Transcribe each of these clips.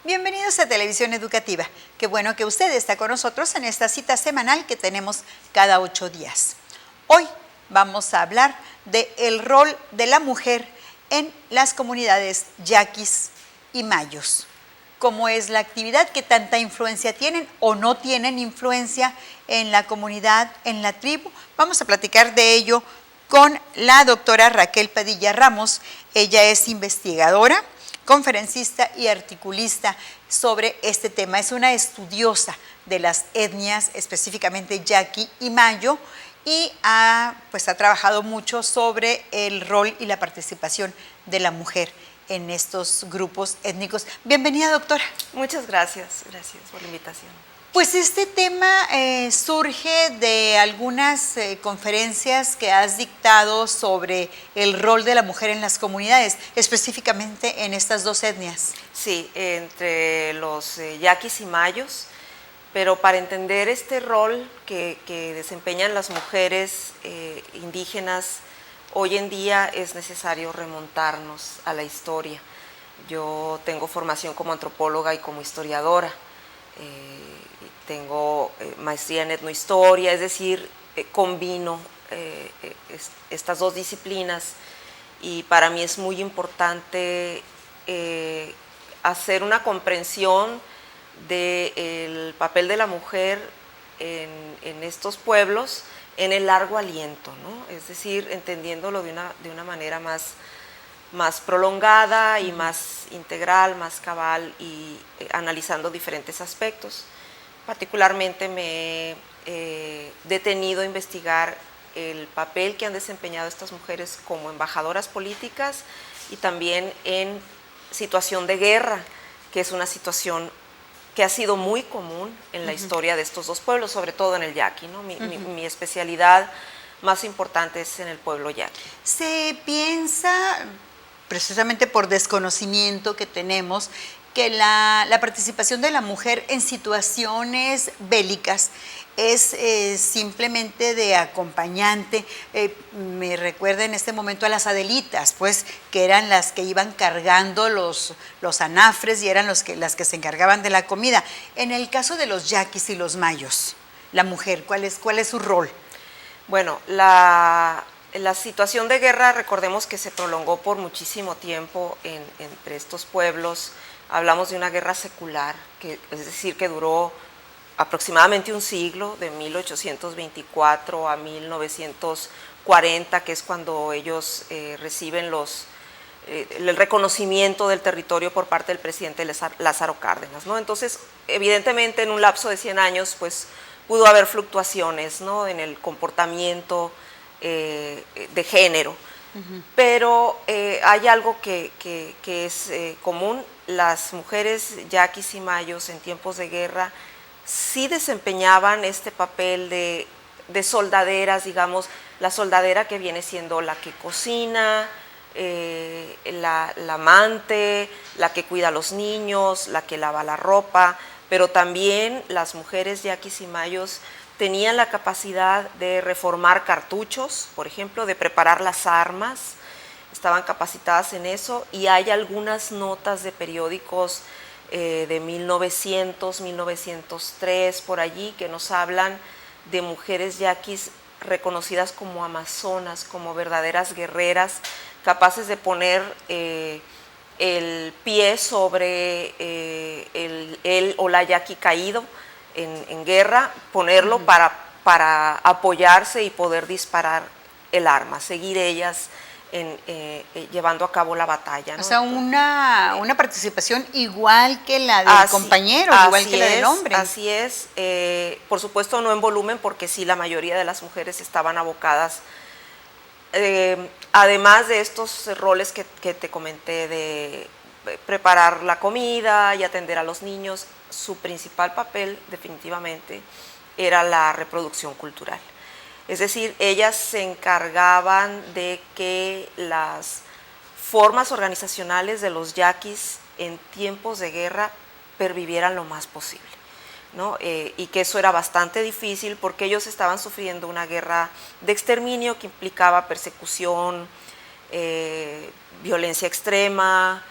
Bienvenidos a Televisión Educativa. Qué bueno que usted está con nosotros en esta cita semanal que tenemos cada 8 días. Hoy vamos a hablar del rol de la mujer en las comunidades yaquis y mayos. ¿Cómo es la actividad? ¿Qué tanta influencia tienen o no tienen influencia en la comunidad, en la tribu? Vamos a platicar de ello con la doctora Raquel Padilla Ramos. Ella es investigadora, conferencista y articulista sobre este tema. Es una estudiosa de las etnias, específicamente yaqui y mayo, y ha trabajado mucho sobre el rol y la participación de la mujer en estos grupos étnicos. Bienvenida, doctora. Muchas gracias por la invitación. Pues este tema surge de algunas conferencias que has dictado sobre el rol de la mujer en las comunidades, específicamente en estas dos etnias. Sí, entre los yaquis y mayos, pero para entender este rol que desempeñan las mujeres indígenas, hoy en día es necesario remontarnos a la historia. Yo tengo formación como antropóloga y como historiadora. Tengo maestría en etnohistoria, es decir, combino estas dos disciplinas, y para mí es muy importante hacer una comprensión del papel de la mujer en estos pueblos en el largo aliento, ¿no? Es decir, entendiéndolo de una manera más prolongada y más integral, más cabal, y analizando diferentes aspectos. Particularmente me he detenido a investigar el papel que han desempeñado estas mujeres como embajadoras políticas y también en situación de guerra, que es una situación que ha sido muy común en la historia de estos dos pueblos, sobre todo en el yaqui, ¿no? Mi especialidad más importante es en el pueblo yaqui. Se piensa, precisamente por desconocimiento que tenemos, que la participación de la mujer en situaciones bélicas es simplemente de acompañante. Me recuerda en este momento a las adelitas, pues, que eran las que iban cargando los anafres y eran las que se encargaban de la comida. En el caso de los yaquis y los mayos, la mujer, ¿cuál es su rol? Bueno, la situación de guerra, recordemos que se prolongó por muchísimo tiempo entre estos pueblos. Hablamos de una guerra secular, es decir, que duró aproximadamente un siglo, de 1824 a 1940, que es cuando ellos reciben el reconocimiento del territorio por parte del presidente Lázaro Cárdenas, ¿no? Entonces, evidentemente, en un lapso de 100 años, pues, pudo haber fluctuaciones, ¿no?, en el comportamiento de género. Pero hay algo que es común. Las mujeres yaquis y mayos en tiempos de guerra sí desempeñaban este papel de soldaderas, digamos, la soldadera que viene siendo la que cocina, la amante, la que cuida a los niños, la que lava la ropa, pero también las mujeres yaquis y mayos tenían la capacidad de reformar cartuchos, por ejemplo, de preparar las armas. Estaban capacitadas en eso, y hay algunas notas de periódicos de 1900, 1903, por allí, que nos hablan de mujeres yaquis reconocidas como amazonas, como verdaderas guerreras, capaces de poner el pie sobre el o la yaqui caído en guerra, ponerlo para apoyarse y poder disparar el arma, seguir ellas llevando a cabo la batalla, ¿no? O sea, una participación igual que la del compañero, igual que la del hombre. Así es, por supuesto no en volumen, porque sí, la mayoría de las mujeres estaban abocadas, además de estos roles que te comenté, de preparar la comida y atender a los niños, su principal papel definitivamente era la reproducción cultural. Es decir, ellas se encargaban de que las formas organizacionales de los yaquis en tiempos de guerra pervivieran lo más posible, ¿no? Y que eso era bastante difícil porque ellos estaban sufriendo una guerra de exterminio que implicaba persecución, violencia extrema,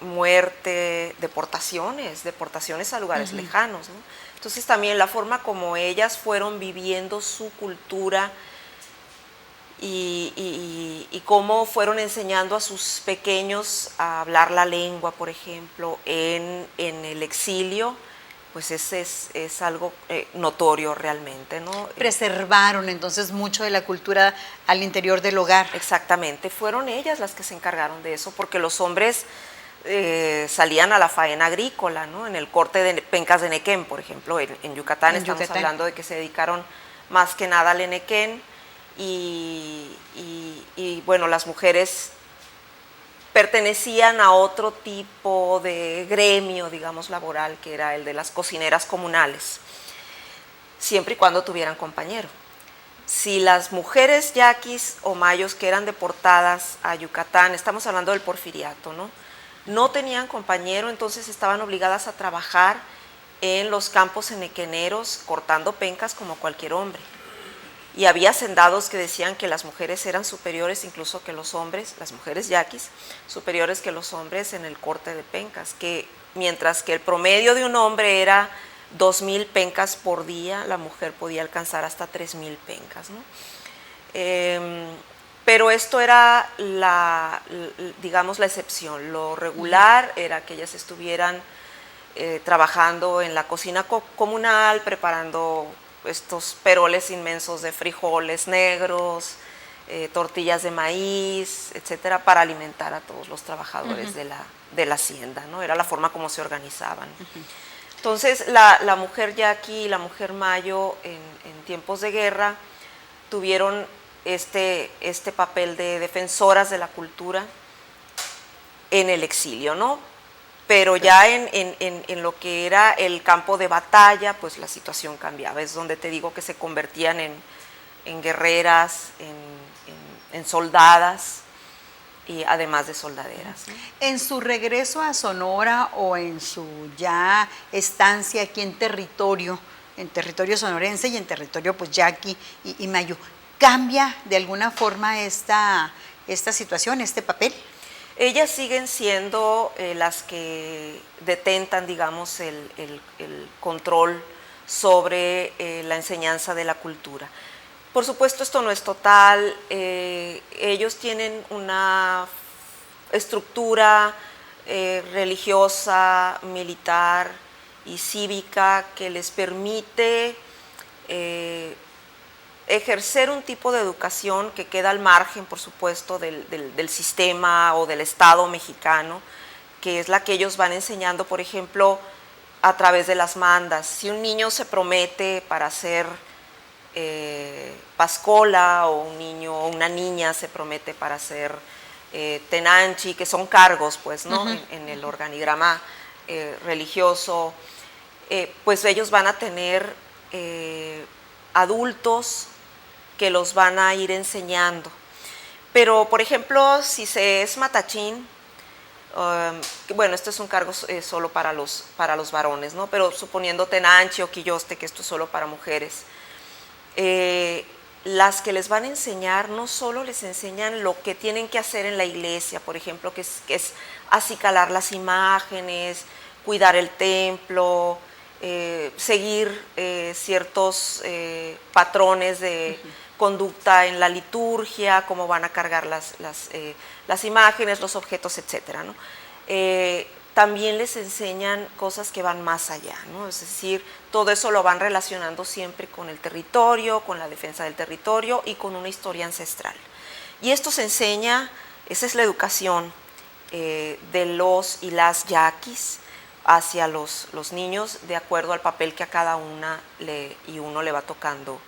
muerte, deportaciones a lugares lejanos, ¿no? Entonces también la forma como ellas fueron viviendo su cultura y cómo fueron enseñando a sus pequeños a hablar la lengua, por ejemplo, en el exilio, pues es algo notorio realmente, ¿no? Preservaron entonces mucho de la cultura al interior del hogar. Exactamente, fueron ellas las que se encargaron de eso, porque los hombres salían a la faena agrícola, ¿no? En el corte de pencas de nequén, por ejemplo, en Yucatán estamos hablando de que se dedicaron más que nada al enequén y bueno, las mujeres pertenecían a otro tipo de gremio, digamos, laboral, que era el de las cocineras comunales, siempre y cuando tuvieran compañero. Si las mujeres yaquis o mayos que eran deportadas a Yucatán, estamos hablando del porfiriato, no tenían compañero, entonces estaban obligadas a trabajar en los campos enequeneros cortando pencas como cualquier hombre. Y había hacendados que decían que las mujeres eran superiores incluso que los hombres, las mujeres yaquis, superiores que los hombres en el corte de pencas, que mientras que el promedio de un hombre era 2,000 pencas por día, la mujer podía alcanzar hasta 3,000 pencas, ¿no? Pero esto era digamos, la excepción. Lo regular era que ellas estuvieran trabajando en la cocina comunal, preparando estos peroles inmensos de frijoles negros, tortillas de maíz, etcétera, para alimentar a todos los trabajadores de la hacienda, ¿no? Era la forma como se organizaban. Entonces, la mujer yaqui y la mujer mayo en tiempos de guerra tuvieron este papel de defensoras de la cultura en el exilio, ¿no? Pero ya en lo que era el campo de batalla, pues la situación cambiaba. Es donde te digo que se convertían en guerreras, en soldadas, y además de soldaderas, ¿no? En su regreso a Sonora o en su ya estancia aquí en territorio sonorense y en territorio pues yaqui y mayo, ¿cambia de alguna forma esta situación, este papel? Ellas siguen siendo las que detentan, digamos, el control sobre la enseñanza de la cultura. Por supuesto, esto no es total. Ellos tienen una estructura religiosa, militar y cívica que les permite ejercer un tipo de educación que queda al margen, por supuesto, del sistema o del Estado mexicano, que es la que ellos van enseñando, por ejemplo, a través de las mandas. Si un niño se promete para ser pascola, o un niño o una niña se promete para ser tenanchi, que son cargos, pues, ¿no? En el organigrama religioso, pues ellos van a tener adultos que los van a ir enseñando. Pero, por ejemplo, si se es matachín, bueno, esto es un cargo solo para los varones, ¿no? Pero suponiendo tenanchi o quilloste, que esto es solo para mujeres, las que les van a enseñar no solo les enseñan lo que tienen que hacer en la iglesia, por ejemplo, que es acicalar las imágenes, cuidar el templo, seguir ciertos patrones de conducta en la liturgia, cómo van a cargar las imágenes, los objetos, etcétera, ¿no? También les enseñan cosas que van más allá, ¿no? Es decir, todo eso lo van relacionando siempre con el territorio, con la defensa del territorio y con una historia ancestral. Y esto se enseña, esa es la educación de los y las yaquis hacia los niños, de acuerdo al papel que a cada una y uno le va tocando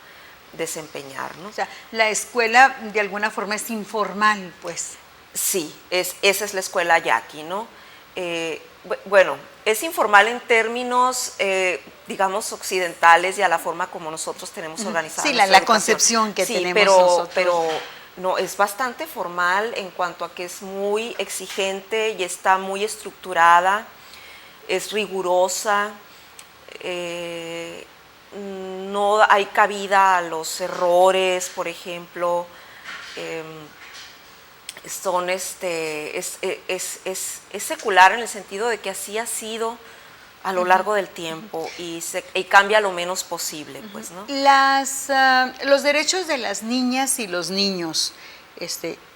desempeñar, ¿no? O sea, la escuela de alguna forma es informal, pues. Sí, esa es la escuela yaqui, ¿no? Bueno, es informal en términos, digamos, occidentales y a la forma como nosotros tenemos organizada. Sí, la concepción que tenemos nosotros. Pero no, es bastante formal en cuanto a que es muy exigente y está muy estructurada, es rigurosa, no hay cabida a los errores, por ejemplo. son es secular en el sentido de que así ha sido a lo largo del tiempo y cambia lo menos posible, pues, ¿no? Los derechos de las niñas y los niños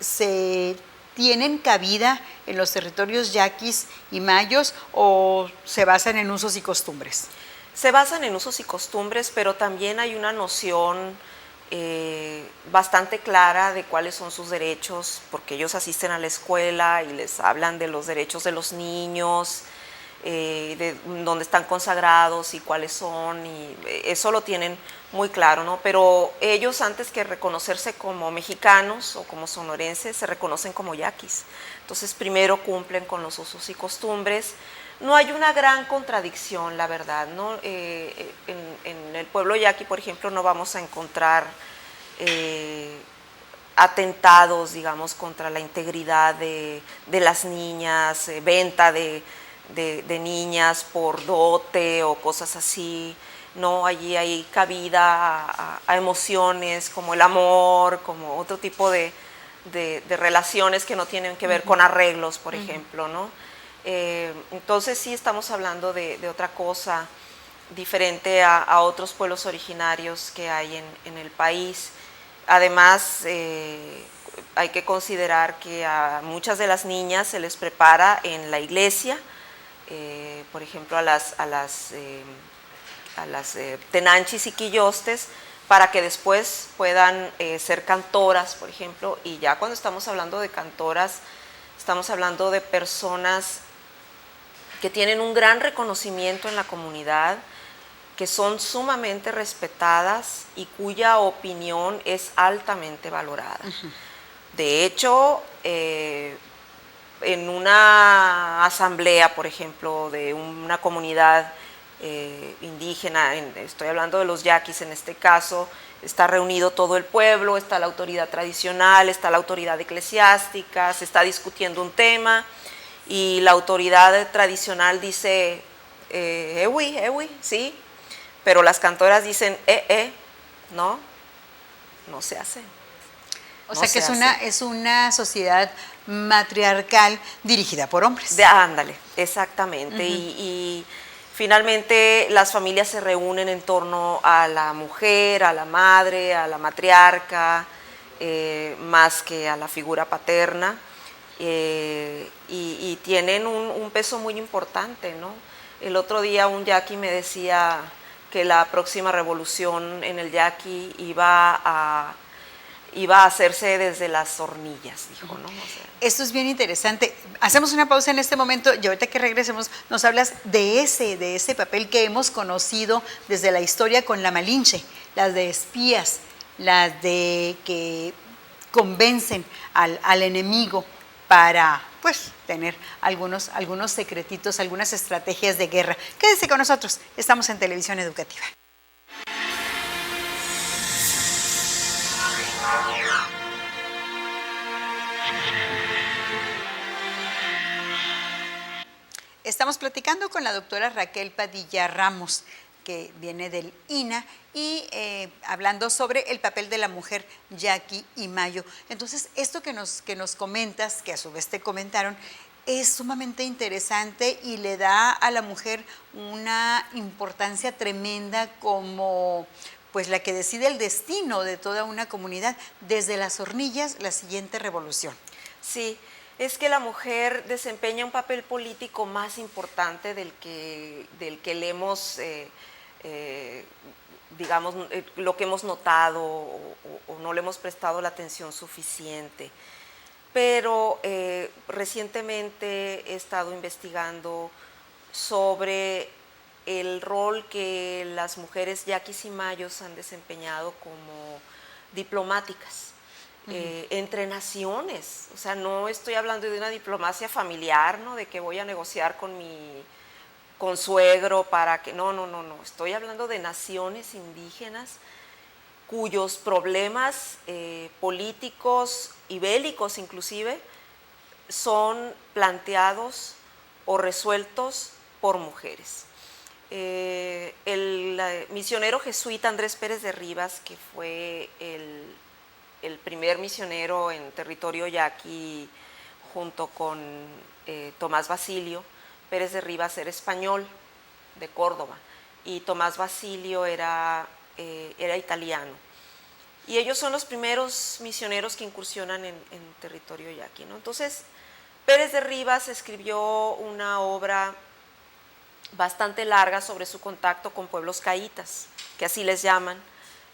se tienen cabida en los territorios yaquis y mayos o se basan en usos y costumbres. Se basan en usos y costumbres, pero también hay una noción bastante clara de cuáles son sus derechos, porque ellos asisten a la escuela y les hablan de los derechos de los niños, de dónde están consagrados y cuáles son, y eso lo tienen muy claro, ¿no? Pero ellos, antes que reconocerse como mexicanos o como sonorenses, se reconocen como yaquis. Entonces primero cumplen con los usos y costumbres. No hay una gran contradicción, la verdad, ¿no? En el pueblo yaqui, por ejemplo, no vamos a encontrar atentados, digamos, contra la integridad de las niñas, venta de niñas por dote o cosas así. No, allí hay cabida a emociones como el amor, como otro tipo de relaciones que no tienen que ver con arreglos, por ejemplo, ¿no? Entonces sí estamos hablando de otra cosa diferente a otros pueblos originarios que hay en el país. Además, hay que considerar que a muchas de las niñas se les prepara en la iglesia, por ejemplo a las tenanchis y quillostes, para que después puedan ser cantoras, por ejemplo, y ya cuando estamos hablando de cantoras, estamos hablando de personas que tienen un gran reconocimiento en la comunidad, que son sumamente respetadas y cuya opinión es altamente valorada. De hecho, en una asamblea, por ejemplo, de una comunidad indígena, estoy hablando de los yaquis en este caso, está reunido todo el pueblo, está la autoridad tradicional, está la autoridad eclesiástica, se está discutiendo un tema y la autoridad tradicional dice, ewi, sí, pero las cantoras dicen, no se hace. O sea que es una sociedad matriarcal dirigida por hombres. Ándale, exactamente. Y finalmente las familias se reúnen en torno a la mujer, a la madre, a la matriarca, más que a la figura paterna, y tienen un peso muy importante, ¿no? El otro día un yaqui me decía que la próxima revolución en el yaqui iba a hacerse desde las hornillas, dijo, ¿no? O sea, esto es bien interesante. Hacemos una pausa en este momento y ahorita que regresemos nos hablas de ese papel que hemos conocido desde la historia con la Malinche, las de espías, las de que convencen al enemigo para, pues, tener algunos secretitos, algunas estrategias de guerra. Quédese con nosotros, estamos en Televisión Educativa. Estamos platicando con la doctora Raquel Padilla Ramos, que viene del INA, y hablando sobre el papel de la mujer yaqui y mayo. Entonces, esto que nos comentas, que a su vez te comentaron, es sumamente interesante y le da a la mujer una importancia tremenda como pues la que decide el destino de toda una comunidad, desde las hornillas, la siguiente revolución. Sí, es que la mujer desempeña un papel político más importante del que le hemos, digamos, lo que hemos notado o no le hemos prestado la atención suficiente. Pero recientemente he estado investigando sobre el rol que las mujeres yaquis y mayos han desempeñado como diplomáticas. Entre naciones, o sea, no estoy hablando de una diplomacia familiar, ¿no? De que voy a negociar con mi consuegro para que, no, estoy hablando de naciones indígenas cuyos problemas políticos y bélicos inclusive son planteados o resueltos por mujeres. El misionero jesuita Andrés Pérez de Rivas, que fue el primer misionero en territorio yaqui, junto con Tomás Basilio. Pérez de Rivas era español, de Córdoba, y Tomás Basilio era italiano. Y ellos son los primeros misioneros que incursionan en territorio yaqui, ¿no? Entonces, Pérez de Rivas escribió una obra bastante larga sobre su contacto con pueblos caítas, que así les llaman,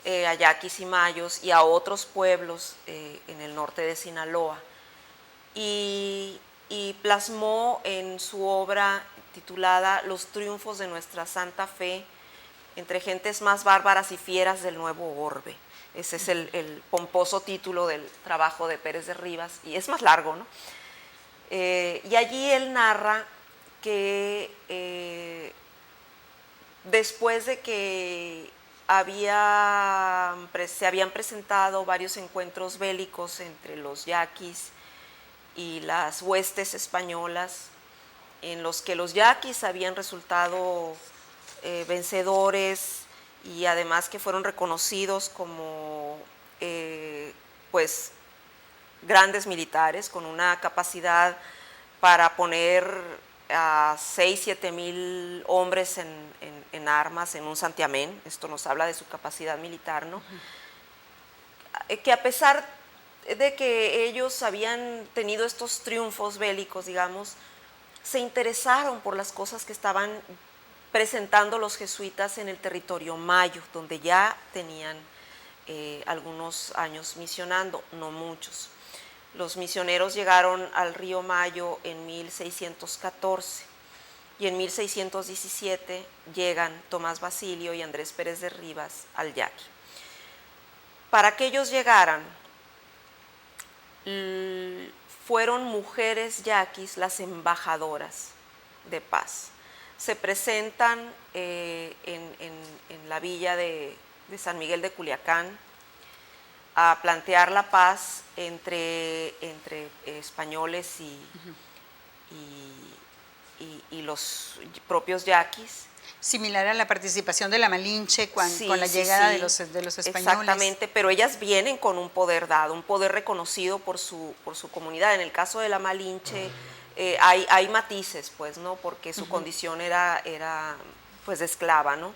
a yaquis y mayos, y a otros pueblos en el norte de Sinaloa. Y plasmó en su obra titulada Los triunfos de nuestra santa fe entre gentes más bárbaras y fieras del nuevo orbe. Ese es el pomposo título del trabajo de Pérez de Rivas, y es más largo, ¿no? Y allí él narra que después de que se habían presentado varios encuentros bélicos entre los yaquis y las huestes españolas, en los que los yaquis habían resultado vencedores, y además que fueron reconocidos como pues grandes militares con una capacidad para poner a 6-7 mil hombres en armas en un santiamén. Esto nos habla de su capacidad militar, ¿no? Que a pesar de que ellos habían tenido estos triunfos bélicos, digamos, se interesaron por las cosas que estaban presentando los jesuitas en el territorio mayo, donde ya tenían algunos años misionando, no muchos. Los misioneros llegaron al río Mayo en 1614, y en 1617 llegan Tomás Basilio y Andrés Pérez de Rivas al yaqui. Para que ellos llegaran, fueron mujeres yaquis las embajadoras de paz. Se presentan en la villa de San Miguel de Culiacán a plantear la paz entre españoles y los propios yaquis. Similar a la participación de la Malinche con la llegada de los españoles. Exactamente, pero ellas vienen con un poder dado, un poder reconocido por su comunidad. En el caso de la Malinche hay matices, pues, ¿no? Porque su condición era pues de esclava, ¿no?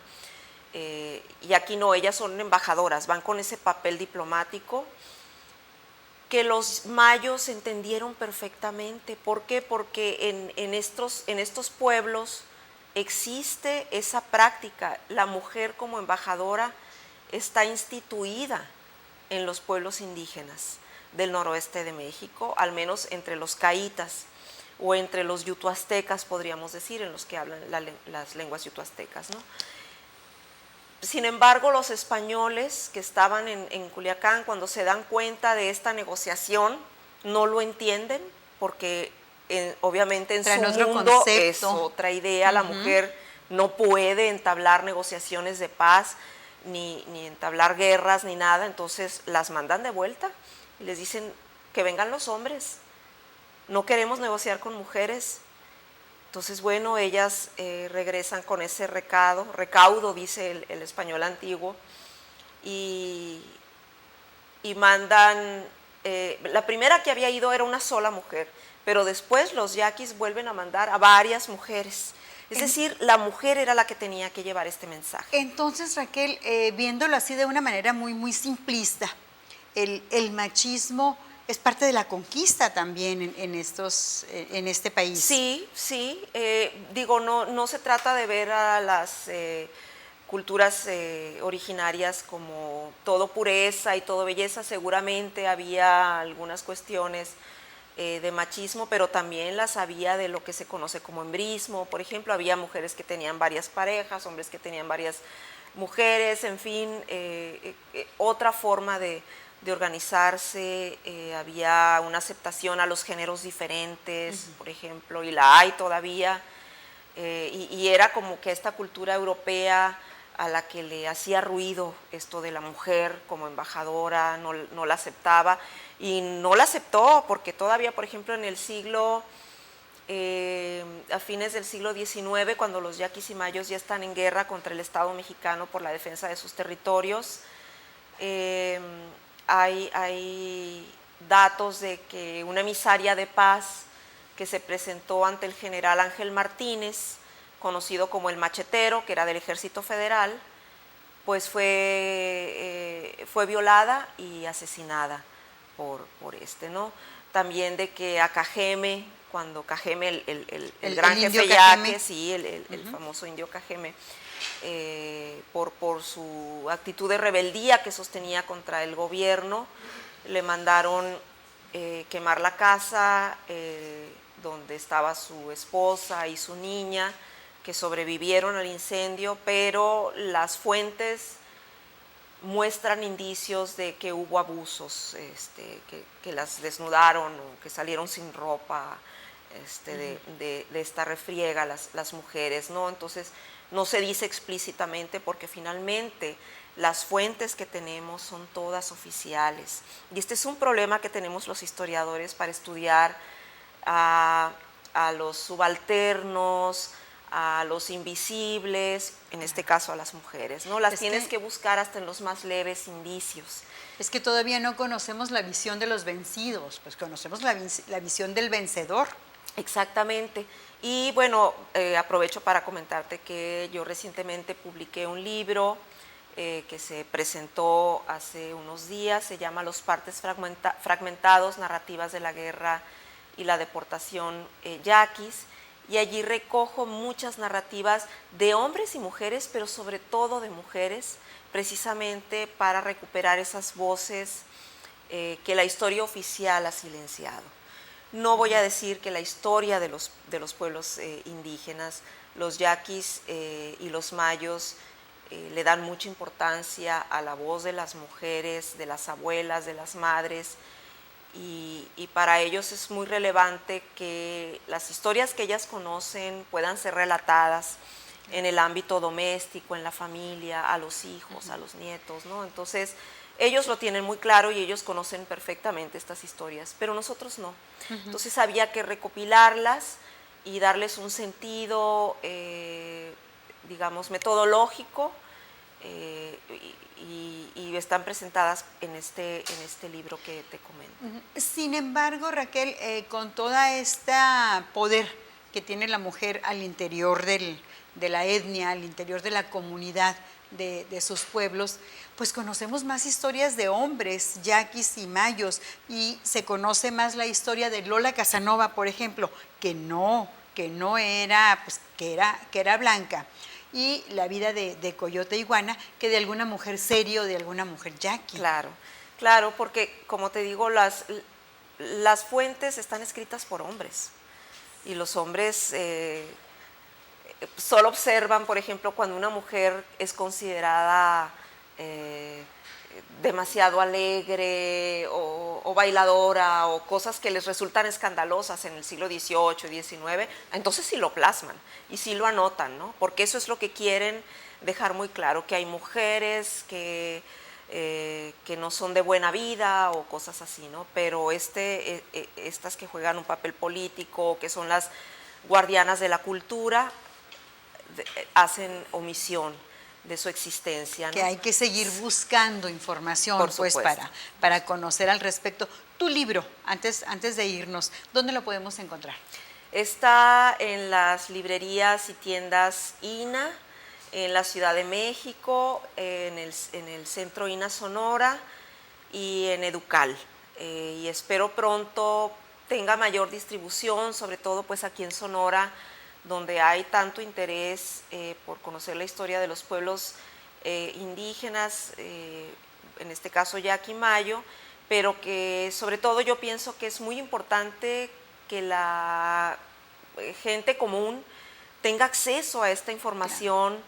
Y aquí no, ellas son embajadoras, van con ese papel diplomático que los mayos entendieron perfectamente. ¿Por qué? Porque en estos pueblos existe esa práctica. La mujer como embajadora está instituida en los pueblos indígenas del noroeste de México, al menos entre los caítas o entre los yutoaztecas, podríamos decir, en los que hablan las lenguas yutoaztecas, ¿no? Sin embargo, los españoles que estaban en Culiacán, cuando se dan cuenta de esta negociación, no lo entienden, porque obviamente en su mundo es otra idea. La mujer no puede entablar negociaciones de paz, ni entablar guerras, ni nada. Entonces las mandan de vuelta y les dicen que vengan los hombres, no queremos negociar con mujeres. Entonces, bueno, ellas regresan con ese recaudo, dice el español antiguo, y mandan, la primera que había ido era una sola mujer, pero después los yaquis vuelven a mandar a varias mujeres. Es decir, la mujer era la que tenía que llevar este mensaje. Entonces, Raquel, viéndolo así de una manera muy, muy simplista, el machismo es parte de la conquista también en este país. Sí, sí. Digo, no se trata de ver a las culturas originarias como todo pureza y todo belleza. Seguramente había algunas cuestiones de machismo, pero también las había de lo que se conoce como embrismo. Por ejemplo, había mujeres que tenían varias parejas, hombres que tenían varias mujeres, en fin, otra forma de organizarse. Había una aceptación a los géneros diferentes, por ejemplo, y la hay todavía, y era como que esta cultura europea a la que le hacía ruido esto de la mujer como embajadora, no la aceptaba, y no la aceptó porque todavía, por ejemplo, en el siglo, a fines del siglo XIX, cuando los yaquis y mayos ya están en guerra contra el Estado mexicano por la defensa de sus territorios, hay datos de que una emisaria de paz que se presentó ante el general Ángel Martínez, conocido como el Machetero, que era del Ejército Federal, pues fue violada y asesinada por ¿no? También de que a Cajeme, cuando Cajeme, el gran jefe yaque, sí, el famoso indio Cajeme, por su actitud de rebeldía que sostenía contra el gobierno, le mandaron quemar la casa donde estaba su esposa y su niña, que sobrevivieron al incendio, pero las fuentes muestran indicios de que hubo abusos, que las desnudaron o que salieron sin ropa de esta refriega las mujeres, ¿no? Entonces no se dice explícitamente porque finalmente las fuentes que tenemos son todas oficiales. Y este es un problema que tenemos los historiadores para estudiar a los subalternos, a los invisibles, en este caso a las mujeres, ¿no? Las tienes que buscar hasta en los más leves indicios. Es que todavía no conocemos la visión de los vencidos, pues conocemos la visión del vencedor. Exactamente. Y bueno, aprovecho para comentarte que yo recientemente publiqué un libro que se presentó hace unos días, se llama Los partes fragmentados, narrativas de la guerra y la deportación yaquis, y allí recojo muchas narrativas de hombres y mujeres, pero sobre todo de mujeres, precisamente para recuperar esas voces que la historia oficial ha silenciado. No voy a decir que la historia de los pueblos indígenas, los yaquis y los mayos, le dan mucha importancia a la voz de las mujeres, de las abuelas, de las madres, y para ellos es muy relevante que las historias que ellas conocen puedan ser relatadas en el ámbito doméstico, en la familia, a los hijos, a los nietos, ¿no? Entonces, ellos lo tienen muy claro y ellos conocen perfectamente estas historias, pero nosotros no. Entonces había que recopilarlas y darles un sentido, digamos, metodológico, y están presentadas en este libro que te comento. Sin embargo, Raquel, con toda este poder que tiene la mujer al interior de la etnia, al interior de la comunidad de sus pueblos, pues conocemos más historias de hombres, yaquis y mayos, y se conoce más la historia de Lola Casanova, por ejemplo, que no era, pues que era blanca, y la vida de Coyote Iguana, que de alguna mujer serio, de alguna mujer yaqui. Claro, porque como te digo, las fuentes están escritas por hombres, y los hombres solo observan, por ejemplo, cuando una mujer es considerada demasiado alegre o bailadora o cosas que les resultan escandalosas en el siglo XVIII, XIX, entonces sí lo plasman y sí lo anotan, ¿no? Porque eso es lo que quieren dejar muy claro, que hay mujeres que no son de buena vida o cosas así, ¿no? Pero estas que juegan un papel político, que son las guardianas de la cultura, hacen omisión de su existencia, ¿no? Que hay que seguir buscando información, pues, para conocer al respecto. Tu libro, antes de irnos, ¿dónde lo podemos encontrar? Está en las librerías y tiendas INA, en la Ciudad de México, en el Centro INA Sonora y en Educal. Y espero pronto tenga mayor distribución, sobre todo pues aquí en Sonora, donde hay tanto interés por conocer la historia de los pueblos indígenas, en este caso yaqui mayo, pero que sobre todo yo pienso que es muy importante que la gente común tenga acceso a esta información,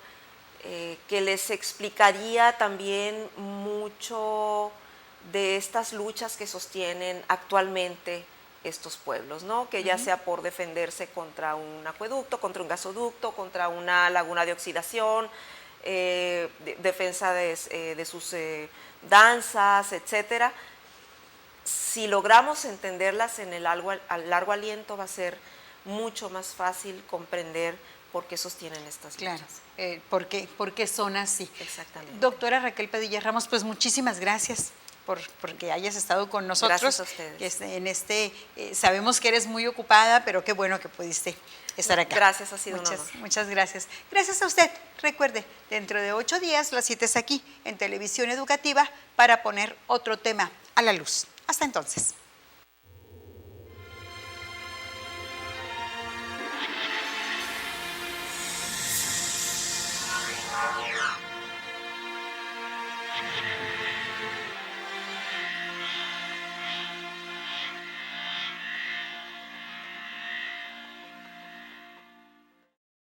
que les explicaría también mucho de estas luchas que sostienen actualmente estos pueblos, ¿no? Que ya sea por defenderse contra un acueducto, contra un gasoducto, contra una laguna de oxidación, defensa de sus danzas, etcétera. Si logramos entenderlas en el largo aliento, va a ser mucho más fácil comprender por qué sostienen estas luchas. Claro, por qué son así. Exactamente. Doctora Raquel Padilla Ramos, pues muchísimas gracias. porque hayas estado con nosotros. Gracias a ustedes. Sabemos que eres muy ocupada, pero qué bueno que pudiste estar acá. Gracias, ha sido un honor. Muchas gracias. Gracias a usted. Recuerde, dentro de 8 días la cita es aquí, en Televisión Educativa, para poner otro tema a la luz. Hasta entonces.